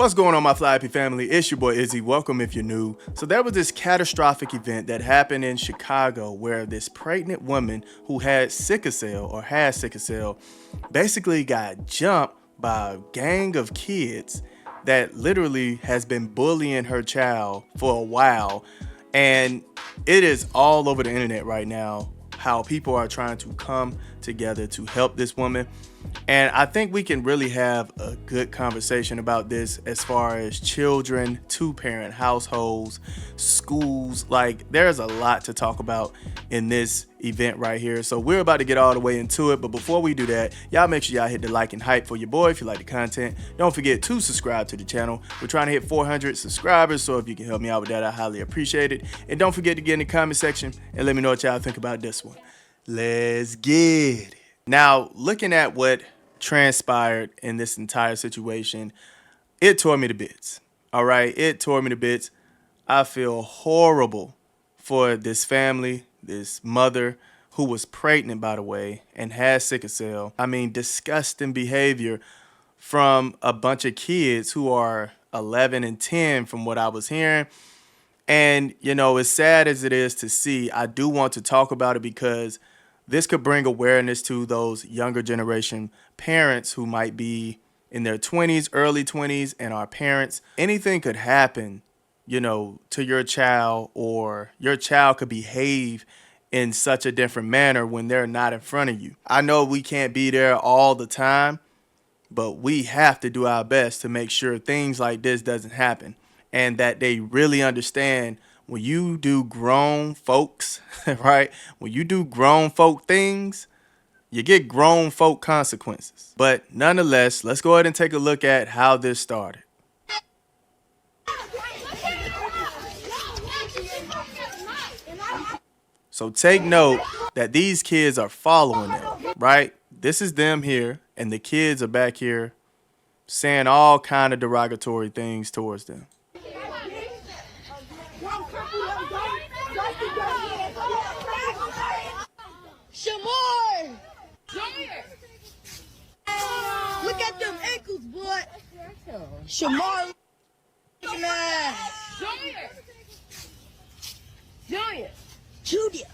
What's going on, my Fly Happy family? It's your boy Izzy. Welcome if you're new. So there was this catastrophic event that happened in Chicago where this pregnant woman who had sickle cell basically got jumped by a gang of kids that literally has been bullying her child for a while. And it is all over the internet right now how people are trying to come together to help this woman. And I think we can really have a good conversation about this as far as children, two-parent households, schools. Like, there's a lot to talk about in this event right here. So we're about to get all the way into it. But before we do that, y'all make sure y'all hit the like and hype for your boy if you like the content. Don't forget to subscribe to the channel. We're trying to hit 400 subscribers, so if you can help me out with that, I highly appreciate it. And don't forget to get in the comment section and let me know what y'all think about this one. Let's get it. Now, looking at what transpired in this entire situation, it tore me to bits. All right, it tore me to bits. I feel horrible for this family, this mother who was pregnant, by the way, and has sickle cell. I mean, disgusting behavior from a bunch of kids who are 11 and 10 from what I was hearing. And, you know, as sad as it is to see, I do want to talk about it because this could bring awareness to those younger generation parents who might be in their 20s, early 20s, and are parents. Anything could happen, you know, to your child, or your child could behave in such a different manner when they're not in front of you. I know we can't be there all the time, but we have to do our best to make sure things like this doesn't happen, and that they really understand when you do grown folks, right? When you do grown folk things, you get grown folk consequences. But nonetheless, let's go ahead and take a look at how this started. So take note that these kids are following them, right? This is them here, and the kids are back here saying all kind of derogatory things towards them. Shamar! Look at them ankles, boy. Shamar, Junior.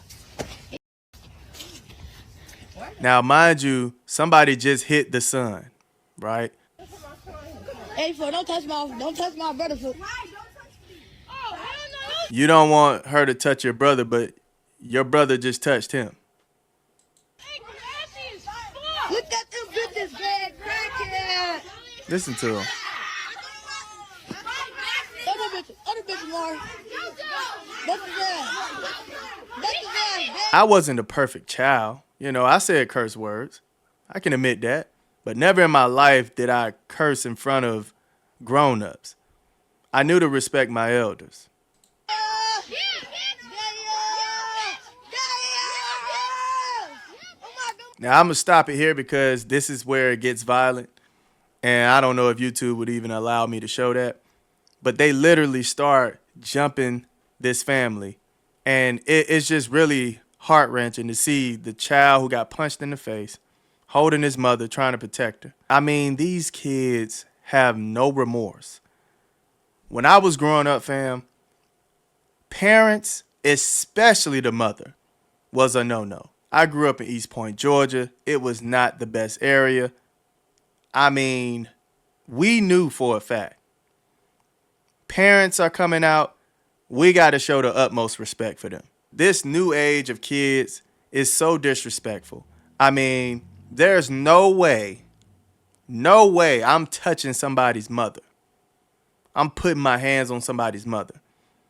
Now, mind you, somebody just hit the son, right? Hey, don't touch my brother. You don't want her to touch your brother, but your brother just touched him. Look at them bitches, bad crackhead. Listen to him. Other bitches, Lauren. I wasn't a perfect child. You know, I said curse words. I can admit that. But never in my life did I curse in front of grown-ups. I knew to respect my elders. Now, I'm going to stop it here because this is where it gets violent. And I don't know if YouTube would even allow me to show that. But they literally start jumping this family. And it's just really heart-wrenching to see the child who got punched in the face holding his mother, trying to protect her. I mean, these kids have no remorse. When I was growing up, fam, parents, especially the mother, was a no-no. I grew up in East Point, Georgia. It was not the best area. I mean, we knew for a fact. Parents are coming out. We got to show the utmost respect for them. This new age of kids is so disrespectful. I mean, there's no way I'm touching somebody's mother. I'm putting my hands on somebody's mother.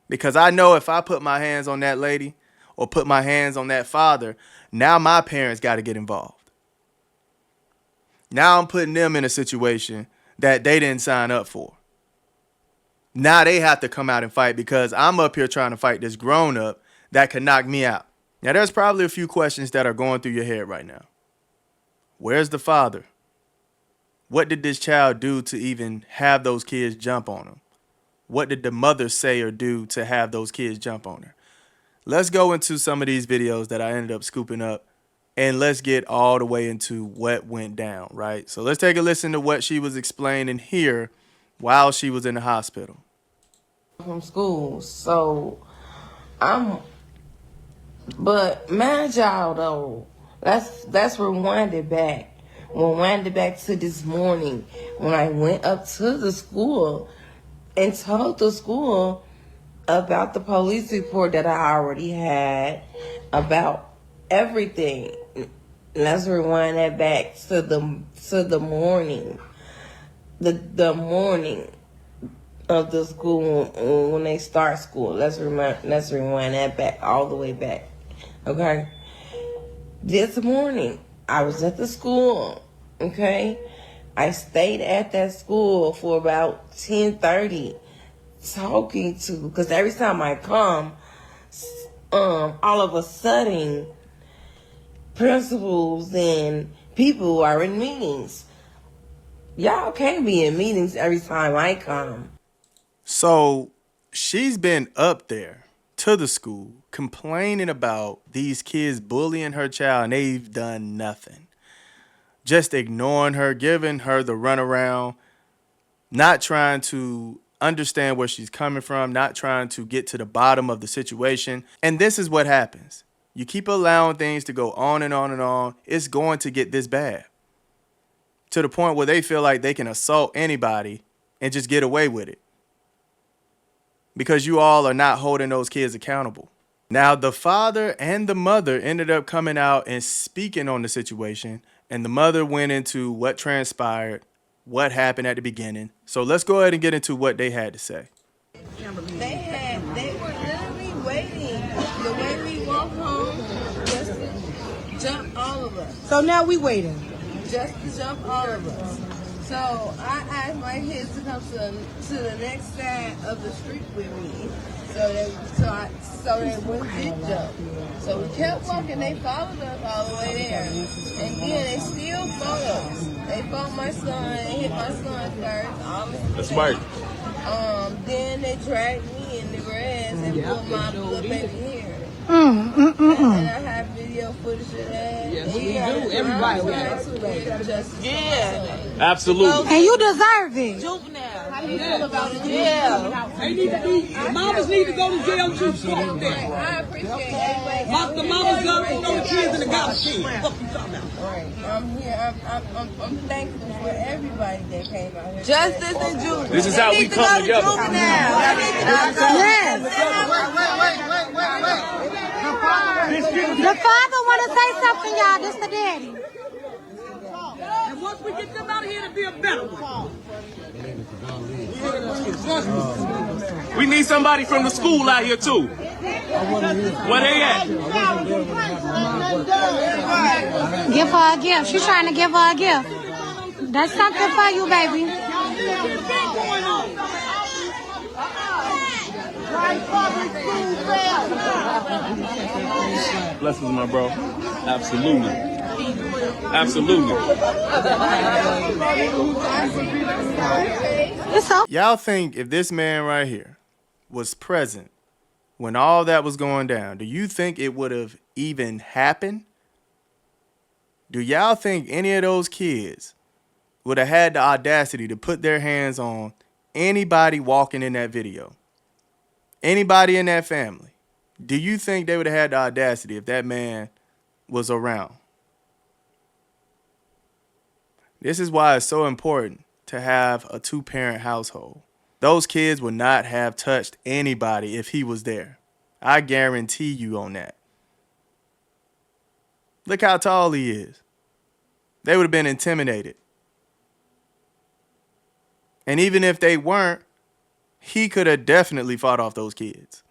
Because I know if I put my hands on that lady or put my hands on that father, now my parents got to get involved. Now I'm putting them in a situation that they didn't sign up for. Now they have to come out and fight because I'm up here trying to fight this grown up that could knock me out. Now there's probably a few questions that are going through your head right now. Where's the father? What did this child do to even have those kids jump on him? What did the mother say or do to have those kids jump on her? Let's go into some of these videos that I ended up scooping up, and let's get all the way into what went down, right? So let's take a listen to what she was explaining here while she was in the hospital. From school, so but mind y'all though, that's rewinded back. Rewinded back to this morning when I went up to the school and told the school about the police report that I already had about everything. Let's rewind that back to the morning. The morning of the school when they start school. Let's rewind that back all the way back. Okay. This morning I was at the school. Okay. I stayed at that school for about 10:30 talking to, because every time I come, all of a sudden principals and people are in meetings. Y'all can't be in meetings every time I come. So she's been up there to the school complaining about these kids bullying her child, and they've done nothing. Just ignoring her, giving her the runaround, not trying to understand where she's coming from, not trying to get to the bottom of the situation. And this is what happens. You keep allowing things to go on and on and on, it's going to get this bad. To the point where they feel like they can assault anybody and just get away with it, because you all are not holding those kids accountable. Now, the father and the mother ended up coming out and speaking on the situation, and the mother went into what transpired, what happened at the beginning. So let's go ahead and get into what they had to say. They were literally waiting. The way we walked home, just to jump all of us. So now we waiting. Just to jump all of us. So I asked my kids to come to the next side of the street with me, so they wouldn't did jump. So we kept walking. They followed us all the way there, and then they still followed us. They followed my son and hit my son first. That's right. Then they dragged me in the grass and pulled my little baby hair. And I have video footage of that. Yes, we do. Everybody Yeah. Absolutely. And you deserve it. Juvenile. How do you feel about it? Yeah. They need to be, mamas need to go to jail too. Fuck that. I appreciate everybody. The mamas go to kids in the gospel. Fuck you talking about? Right. I'm here. I'm thankful for everybody that came out here. Justice and juvenile. This is how we come together. Yes. Wait. The father want to say something, y'all. This the daddy. And once we get them out of here, it'll be a better one. We need somebody from the school out here too. Where they at? Give her a gift. She's trying to give her a gift. That's something for you, baby. Blessings, my bro. Absolutely. Absolutely. Y'all think if this man right here was present when all that was going down, do you think it would have even happened? Do y'all think any of those kids would have had the audacity to put their hands on anybody walking in that video? Anybody in that family? Do you think they would have had the audacity if that man was around? This is why it's so important to have a two-parent household. Those kids would not have touched anybody if he was there. I guarantee you on that. Look how tall he is. They would have been intimidated. And even if they weren't, he could have definitely fought off those kids.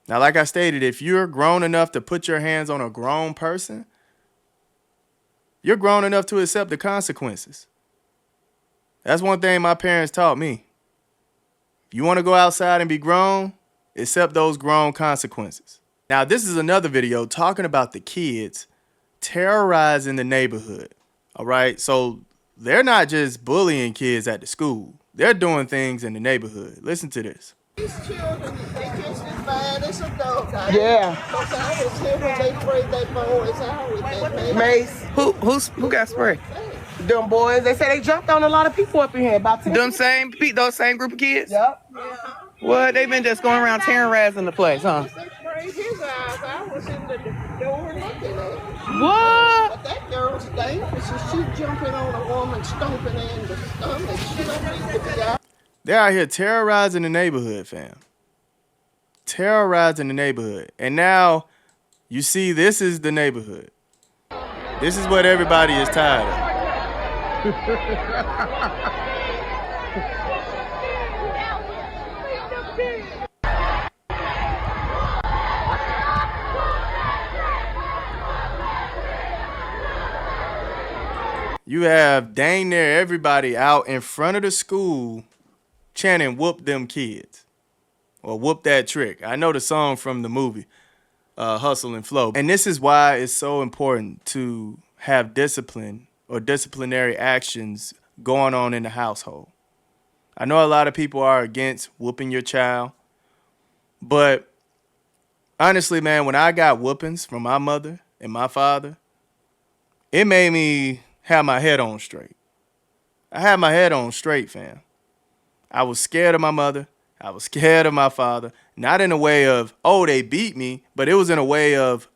Now, like I stated, if you're grown enough to put your hands on a grown person, you're grown enough to accept the consequences. That's one thing my parents taught me. If you want to go outside and be grown, accept those grown consequences. Now, this is another video talking about the kids terrorizing the neighborhood. All right, so they're not just bullying kids at the school. They're doing things in the neighborhood. Listen to this. These children, they catch this bad, it's a dog. Yeah. Sometimes when they spray their boys out with that mace. Mace. Who got sprayed? Them boys, they say they jumped on a lot of people up in here. About 10. Those same group of kids? Yep. What? They've been just going around terrorizing the place, huh? They sprayed his eyes. I was in the door looking at it. What? But that girl's dangerous. And she jumping on a woman, stomping her in the stomach. She don't need to be out. They're out here terrorizing the neighborhood, fam. Terrorizing the neighborhood. And now you see this is the neighborhood. This is what everybody is tired of. You have dang near everybody out in front of the school chanting "whoop them kids" or "whoop that trick." I know the song from the movie Hustle and Flow. And this is why it's so important to have discipline or disciplinary actions going on in the household. I know a lot of people are against whooping your child, but honestly, man, when I got whoopings from my mother and my father, it made me have my head on straight. I had my head on straight, fam. I was scared of my mother. I was scared of my father. Not in a way of, oh, they beat me, but it was in a way of,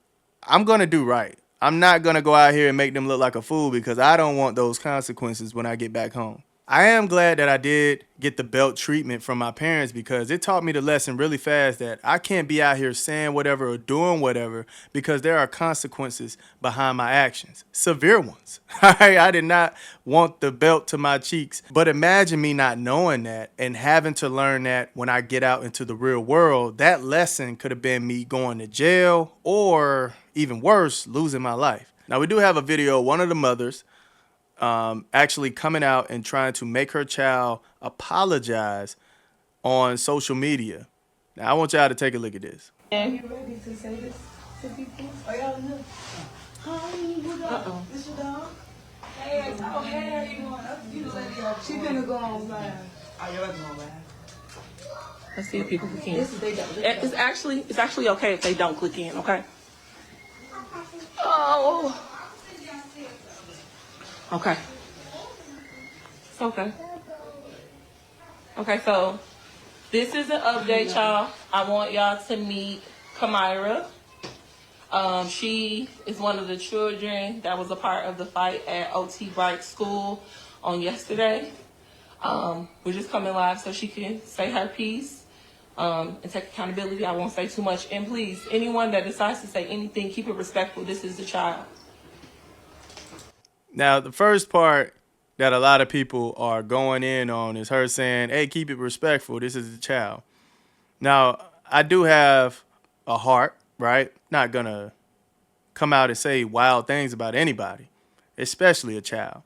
I'm going to do right. I'm not going to go out here and make them look like a fool because I don't want those consequences when I get back home. I am glad that I did get the belt treatment from my parents because it taught me the lesson really fast that I can't be out here saying whatever or doing whatever because there are consequences behind my actions. Severe ones. I did not want the belt to my cheeks. But imagine me not knowing that and having to learn that when I get out into the real world. That lesson could have been me going to jail or even worse, losing my life. Now, we do have a video of one of the mothers actually coming out and trying to make her child apologize on social media. Now, I want y'all to take a look at this. Are you ready to say this to people? Are y'all in here? Uh-oh. This your dog? Hey, oh, hey, how you doing? She finna go on live. Oh, you're going live. Let's see if people click in. It's actually okay if they don't click in, okay? Oh. Okay. It's okay. Okay, so this is an update, y'all. I want y'all to meet Kamira. She is one of the children that was a part of the fight at OT Bright School on yesterday. We're just coming live so she can say her piece and take accountability. I won't say too much. And please, anyone that decides to say anything, keep it respectful. This is the child. Now, the first part that a lot of people are going in on is her saying, hey, keep it respectful. This is the child. Now, I do have a heart, right? Not going to come out and say wild things about anybody, especially a child.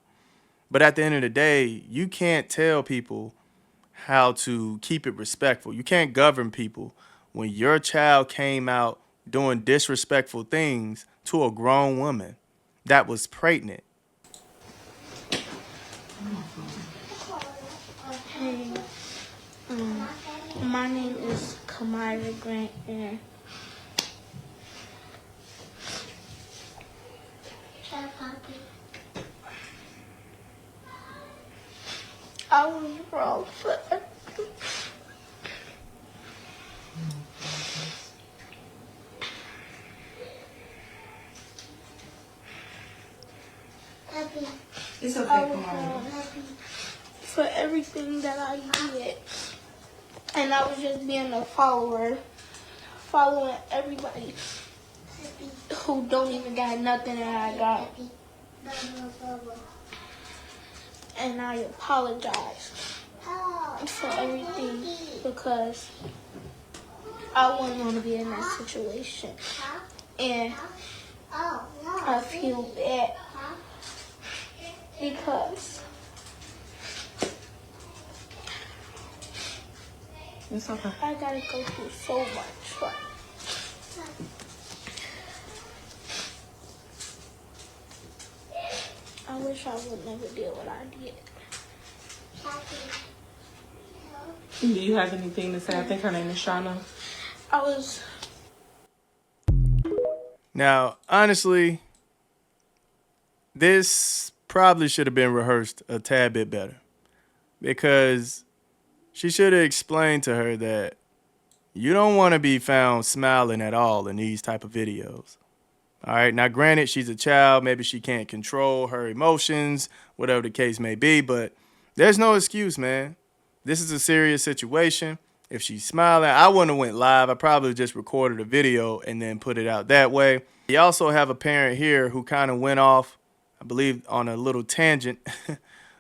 But at the end of the day, you can't tell people how to keep it respectful. You can't govern people when your child came out doing disrespectful things to a grown woman that was pregnant. Hey, my name is Kamira Grant, and I was wrong for everything. It's okay, Kamira. For everything that I did, and I was just being a follower, following everybody who don't even got nothing that I got. And I apologize for everything because I wouldn't want to be in that situation, and I feel bad because It's okay. I gotta go through so much. Like, I wish I would never did what I did. Do you have anything to say? I think her name is Shauna. Now, honestly, this probably should have been rehearsed a tad bit better, because she should have explained to her that you don't want to be found smiling at all in these type of videos. All right, now granted, she's a child. Maybe she can't control her emotions, whatever the case may be, but there's no excuse, man. This is a serious situation. If she's smiling, I wouldn't have went live. I probably just recorded a video and then put it out that way. You also have a parent here who kind of went off, I believe, on a little tangent.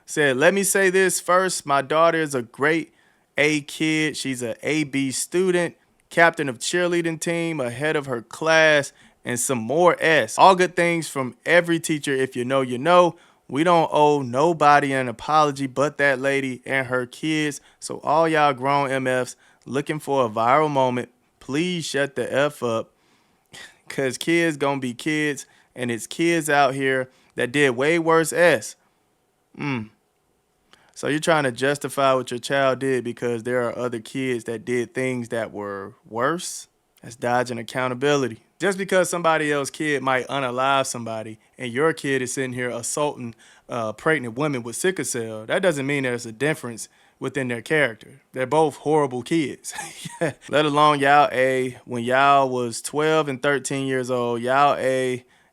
Said, let me say this first. My daughter is a great A kid. She's an AB student, captain of cheerleading team, ahead of her class, and some more S. All good things from every teacher. If you know, you know. We don't owe nobody an apology but that lady and her kids. So all y'all grown MFs looking for a viral moment, please shut the F up, because kids gonna be kids, and it's kids out here that did way worse S. So you're trying to justify what your child did because there are other kids that did things that were worse? That's dodging accountability. Just because somebody else's kid might unalive somebody and your kid is sitting here assaulting pregnant women with sickle cell, that doesn't mean there's a difference within their character. They're both horrible kids. Let alone y'all when y'all was 12 and 13 years old, y'all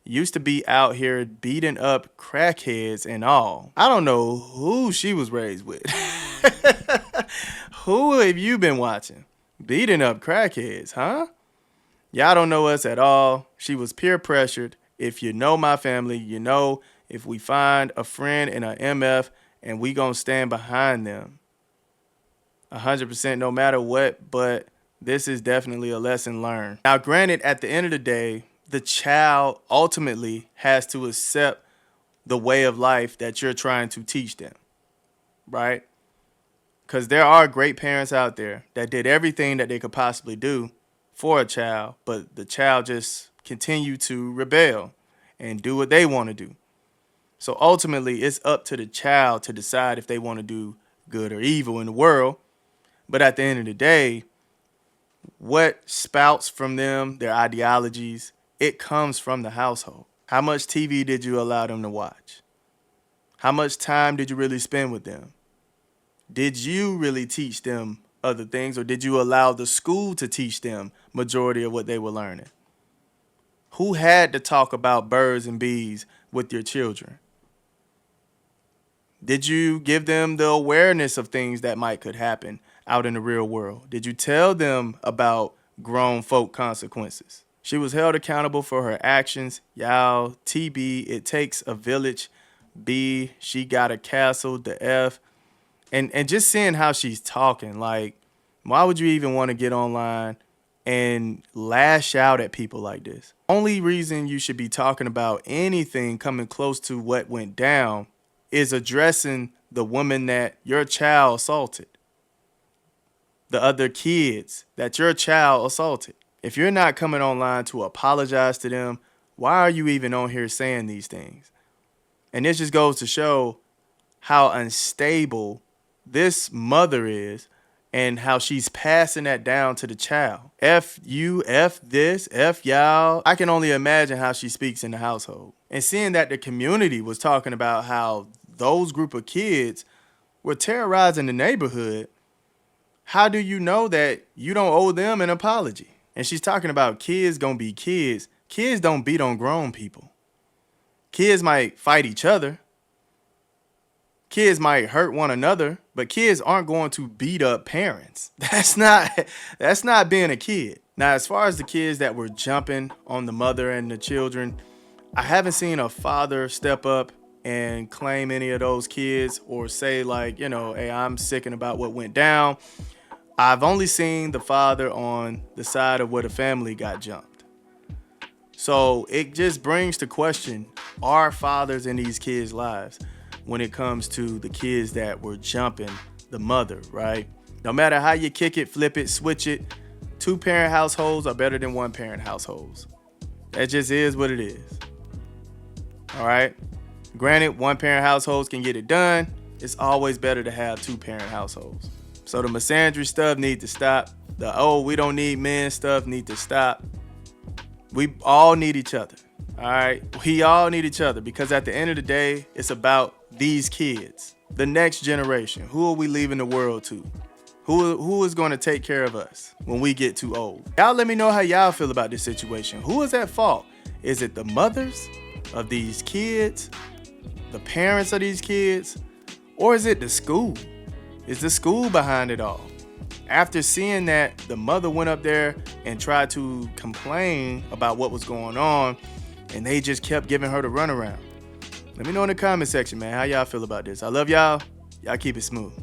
used to be out here beating up crackheads and all. I don't know who she was raised with. Who have you been watching? Beating up crackheads, huh? Y'all don't know us at all. She was peer pressured. If you know my family, you know if we find a friend in a MF and we gonna stand behind them 100% no matter what, but this is definitely a lesson learned. Now, granted, at the end of the day, the child ultimately has to accept the way of life that you're trying to teach them, right? Because there are great parents out there that did everything that they could possibly do for a child, but the child just continue to rebel and do what they want to do. So ultimately, it's up to the child to decide if they want to do good or evil in the world. But at the end of the day, what spouts from them, their ideologies, it comes from the household. How much TV did you allow them to watch? How much time did you really spend with them? Did you really teach them other things, or did you allow the school to teach them majority of what they were learning? Who had to talk about birds and bees with your children? Did you give them the awareness of things that could happen out in the real world? Did you tell them about grown folk consequences? She was held accountable for her actions. Y'all, TB, it takes a village. B, she got a castle, the F. And just seeing how she's talking, like, why would you even want to get online and lash out at people like this? Only reason you should be talking about anything coming close to what went down is addressing the woman that your child assaulted, the other kids that your child assaulted. If you're not coming online to apologize to them, why are you even on here saying these things? And this just goes to show how unstable this mother is and how she's passing that down to the child. F you, F this, F y'all. I can only imagine how she speaks in the household. And seeing that the community was talking about how those group of kids were terrorizing the neighborhood, how do you know that you don't owe them an apology? And she's talking about kids gonna be kids. Kids don't beat on grown people. Kids might fight each other. Kids might hurt one another, but kids aren't going to beat up parents. That's not being a kid. Now, as far as the kids that were jumping on the mother and the children, I haven't seen a father step up and claim any of those kids or say like, hey, I'm sickened about what went down. I've only seen the father on the side of where the family got jumped. So it just brings to question, are fathers in these kids' lives when it comes to the kids that were jumping the mother, right? No matter how you kick it, flip it, switch it, 2-parent households are better than 1-parent households. That just is what it is. All right? Granted, 1-parent households can get it done. It's always better to have 2-parent households. So the misandry stuff need to stop. The we don't need men stuff need to stop. We all need each other. All right, we all need each other because at the end of the day, it's about these kids, the next generation. Who are we leaving the world to? Who is going to take care of us when we get too old? Y'all let me know how y'all feel about this situation. Who is at fault? Is it the mothers of these kids, the parents of these kids, or is it the school? Is the school behind it all? After seeing that, the mother went up there and tried to complain about what was going on, and they just kept giving her the runaround. Let me know in the comment section, man, how y'all feel about this. I love y'all. Y'all keep it smooth.